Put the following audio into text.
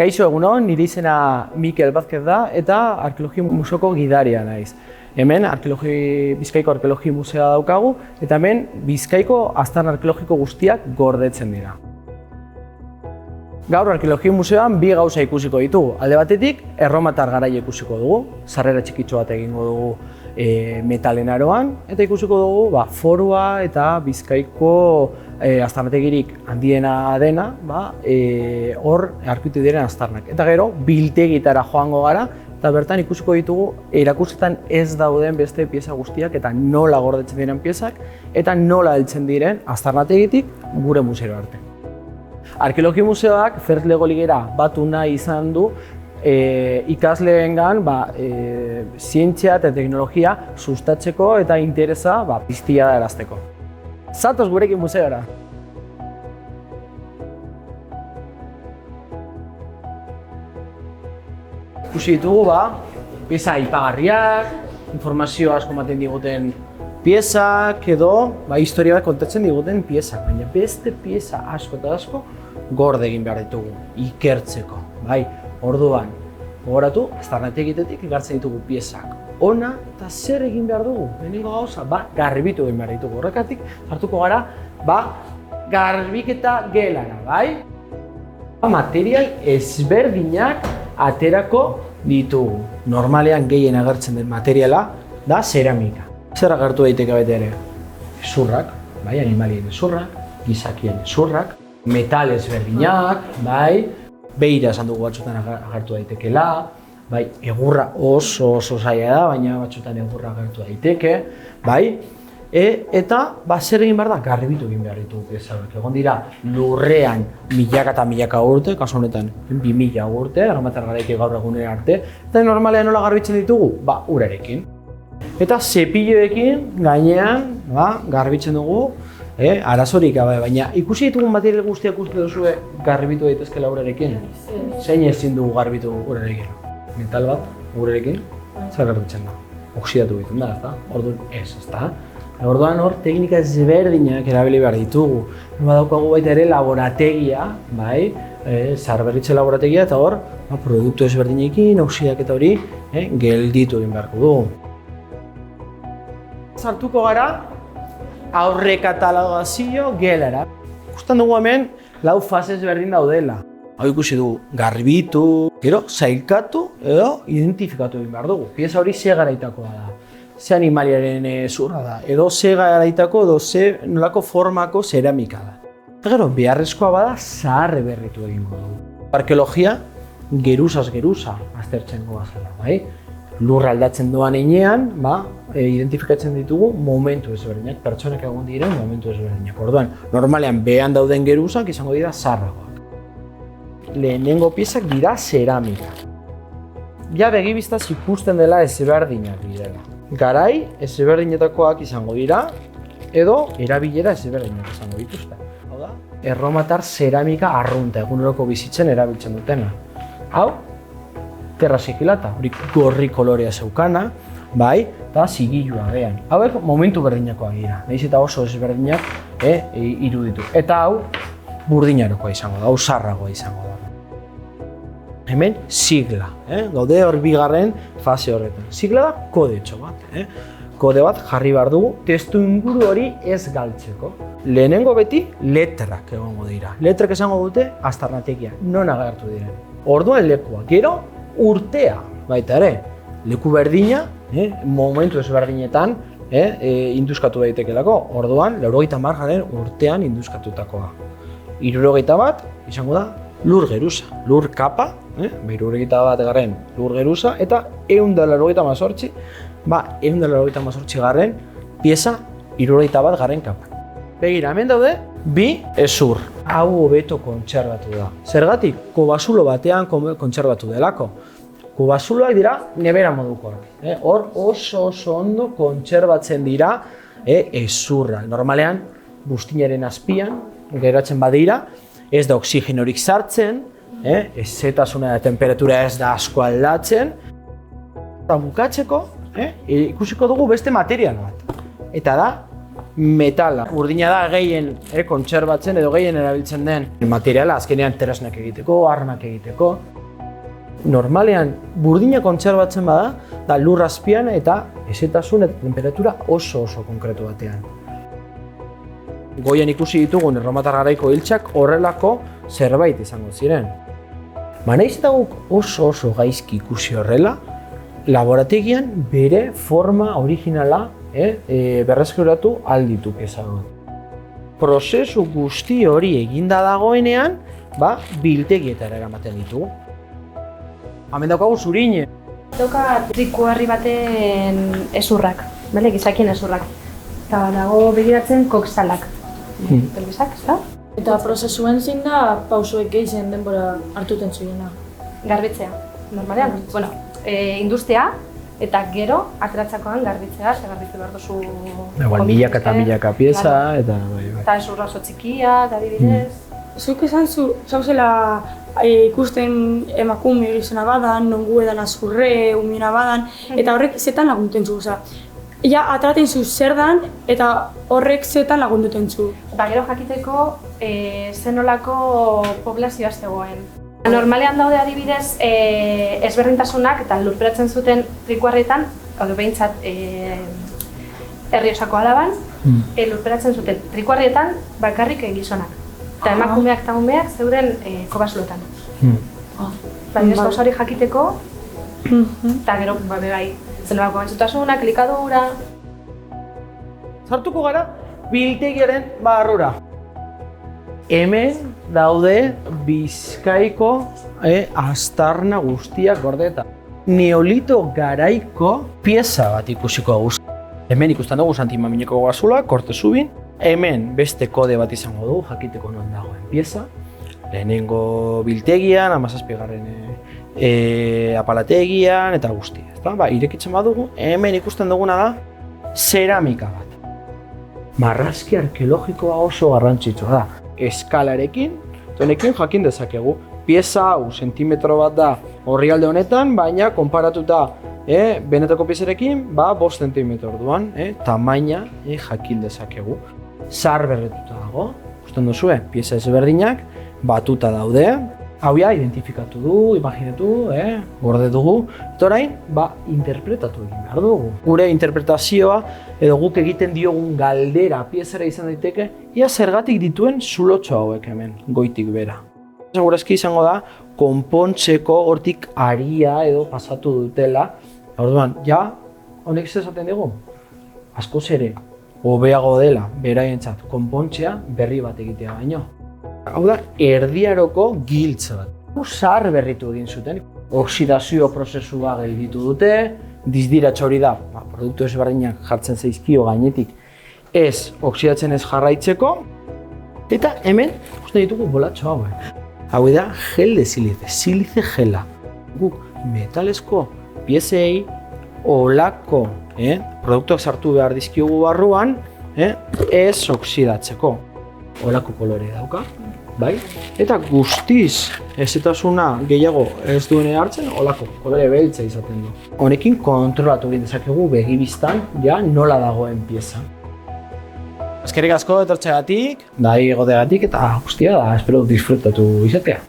Kaixo egunon, nire izena Mikel Vázquez da eta Arkeologia Museoko gidaria naiz. Hemen Bizkaiko Arkeologia Musea daukagu eta hemen Bizkaiko aztarna arkeologiko guztiak gordetzen dira. Gaur Arkeologia Museoan bi gauza ikusiko ditugu. Alde batetik, erromatar garaia ikusiko dugu, sarrera txikitxo bat egingo dugu metalen aroan, eta ikusiko dugu forua eta Bizkaiko aztarnategirik handiena dena, hor aurkitu diren aztarnak. Eta gero, biltegitara joango gara, eta bertan ikusiko ditugu erakusketan ez dauden beste pieza guztiak eta nola gordetzen diren piezak eta nola heltzen diren aztarnategitik gure museora arte. Arkeologia Museoak Fertlego Ligera batu nahi izan du ikasleengan zientzia eta teknologia sustatzeko eta interesa piztia erazteko. Zatoz gurekin museora! Ikusi ditugu pieza aipagarriak, informazio asko ematen diguten piezak edo historia bat kontatzen diguten piezak, baina beste pieza asko eta asko gorde egin behar ditugu, ikertzeko. Orduan, gogoratu, aztarnategitetik ekartzen ditugu piezak. Ona eta zer egin behar dugu? Lehenengo gauza, garbitu egin behar ditugu. Horrekatik, hartuko gara, garbiketa gelara, material ezberdinak aterako ditugu. Normalean gehien agertzen den materiala da zeramika. Zer agertu daiteke bete ere? Hezurrak, animalien hezurrak, gizakien hezurrak, metal ezberdinak, beira esan dugu batzutan agertu daitekeela, egurra oso zaila da, baina batzutan egurra agertu daiteke, eta zer egin behar da? Garbitu egin behar ditugu pieza horiek. Egon dira lurrean milaka eta milaka urte, kasu honetan 2000 urte, erromatar garaiki gaur egunera arte, eta normalean nola garbitzen ditugu? Urarekin. Eta zepilloekin gainean garbitzen dugu arazorik gabe, baina ikusi ditugun material guztiak uste duzue garbitu daitezkeela urarekin? Zein ezin dugu garbitu urarekin? Metal bat urarekin? Zer garbitzen da? Oxidatu egiten da, ezta? Orduan ez, ezta? Orduan hor teknika ezberdinak erabili behar ditugu. Badaukagu baita ere laborategia, zaharberritze laborategia, eta hor produktu ezberdinekin, oxidaketa hori gelditu egin beharko dugu. Sartuko gara aurre katalogazio gelara. Ikusten dugu hemen lau fase ezberdin daudela. Hau ikusi dugu garbitu, gero sailkatu edo identifikatu egin behar dugu. Pieza hori ze garaitakoa da, ze animaliaren zurra da, edo ze garaitako edo ze nolako formako zeramika da. Eta gero beharrezkoa bada zaharre berritu egingo dugu. Arkeologia geruzaz geruza aztertzen goazela, Lurra aldatzen doan heinean, identifikatzen ditugu momentu ezberdinak, pertsonak egon diren momentu ezberdinak. Orduan, normalean behan dauden geruzak izango dira zaharragoak. Lehenengo piezak dira zeramika. Begibiztaz ikusten dela ezberdinak direla. Garai ezberdinetakoak izango dira, edo erabilera ezberdinak izango dituzte. Hau da, erromatar zeramika arrunta, eguneroko bizitzen erabiltzen dutena. Hau, terra sigilata, hori gorri kolorea zeukana, eta zigilua behan. Hauek momentu berdinakoak dira, nahiz eta oso ezberdinak iruditu. Eta hau burdinarokoa izango da, hau zarragoa izango da. Hemen sigla, gaude hor bigarren fase horretan. Sigla da kodetxo bat. Kode bat jarri behar dugu, testu inguru hori ez galtzeko. Lehenengo beti letrak egongo dira. Letrak esango dute aztarnategia, non agertu diren. Orduan lekua, gero urtea baita ere, leku berdina, momentu ezberdinetan induzkatu daitekelako. Orduan, 90 urtean induzkatutakoa. 71 izango da lur geruza, lur kapa, 71 lur geruza, eta 198, 198 pieza 71 kapa. Begira, hemen daude, bi hezur. Hau hobeto kontserbatu da. Zergatik, kobasulo batean kontserbatu delako. Kobasuloak dira nebera modukoak. Hor oso ondo kontserbatzen dira hezurrak. Normalean, buztinaren azpian geratzen badira, ez da oxigenorik sartzen, ezetasuna eta temperatura ez da asko aldatzen. Bukatzeko, ikusiko dugu beste material bat. Eta da, metala. Burdina da gehien kontserbatzen edo gehien erabiltzen den materiala, azkenean tresnak egiteko, armak egiteko. Normalean, burdina kontserbatzen bada, da lur azpian eta hezetasun eta temperatura oso konkretu batean. Goian ikusi ditugun erromatar garaiko iltsak horrelako zerbait izango ziren. Naiz eta guk oso gaizki ikusi horrela, laborategian bere forma originala berreskuratu alditu ezagut. Prozesu guzti hori eginda dagoenean, biltegietara eramaten ditugu. Hemen daukagu zurine. Dauka trikuarri baten ezurrak, gizakien ezurrak. Eta dago begiratzen koksalak. Pelbizak, ez da? Eta prozesuen zein da pausuek gehizen denbora hartuten zuena? Garbitzea, normalean. Bueno, industea eta gero ateratzakoan garbitzea, ze garbitze behar duzu... Igual milaka eta milaka pieza eta... Eta ezurra oso txikia, eta adibidez. Zuk esan zauzela ikusten emakume gizona badan, nongu edan azurre, umiena badan, eta horrek zetan lagunten zu, ja ateraten zu zer dan, eta horrek zetan lagunduten zu. Gero jakiteko zenolako poblazioa zegoen. Normalean daude adibidez ezberdintasunak eta lurperatzen zuten trikuarrietan, behintzat Errioxako Alaban, lurperatzen zuten trikuarrietan bakarrik gizonak. Eta emakumeak eta umeak zeuden kobasloetan. Adibidez gauza hori jakiteko, eta gero zenolako gaixotasunak, elikadura... Sartuko gara biltegiaren barrura. Hemen daude Bizkaiko aztarna guztiak gordeta. Neolito garaiko pieza bat ikusiko dugu. Hemen ikusten dugu Santimamineko gazula, korte zubin. Hemen beste kode bat izango dugu, jakiteko non dagoen pieza. Lehenengo biltegian, 17. Apalategian eta guztia. Irekitzen badugu, hemen ikusten duguna da zeramika bat. Marrazki arkeologikoa oso garrantzitsua da. Eskalarekin, honekin jakin dezakegu. Pieza hau sentimetro bat da orrialde honetan, baina konparatuta benetako piezarekin 5 zentimetro orduan, tamaina jakin dezakegu. Zar berretuta dago, ikusten duzue, pieza ezberdinak batuta daude. Hau ja, identifikatu du, imaginatu, gorde dugu. Eta orain, interpretatu egin behar dugu. Gure interpretazioa edo guk egiten diogun galdera piezara izan daiteke, ia zergatik dituen zulotxo hauek hemen, goitik bera. Segurazki izango da, konpontzeko hortik aria edo pasatu dutela. Orduan, ja, honek esaten dugu, askoz ere, hobeago dela, beraientzat, konpontzea berri bat egitea baino. Hau da, erdiaroko giltza bat. Zahar berritu egin zuten, oksidazio prozesua gelditu dute, dizdiratxa hori da, produktu ezberdinak jartzen zaizkio gainetik ez oksidatzen ez jarraitzeko, eta hemen ikusten ditugu bolatxo hauek. Hau da, gel de silice gela. Guk metalezko piezei olako produktuak sartu behar dizkiogu barruan ez oksidatzeko. Olako kolore dauka, bai? Eta guztiz hezetasuna gehiago ez duene hartzen, olako kolore beltza izaten du. Honekin kontrolatu egin dezakegu begibistan ja nola dagoen pieza. Eskerrik asko etortzeagatik, da egoteagatik eta guztia da espero disfrutatu izatea.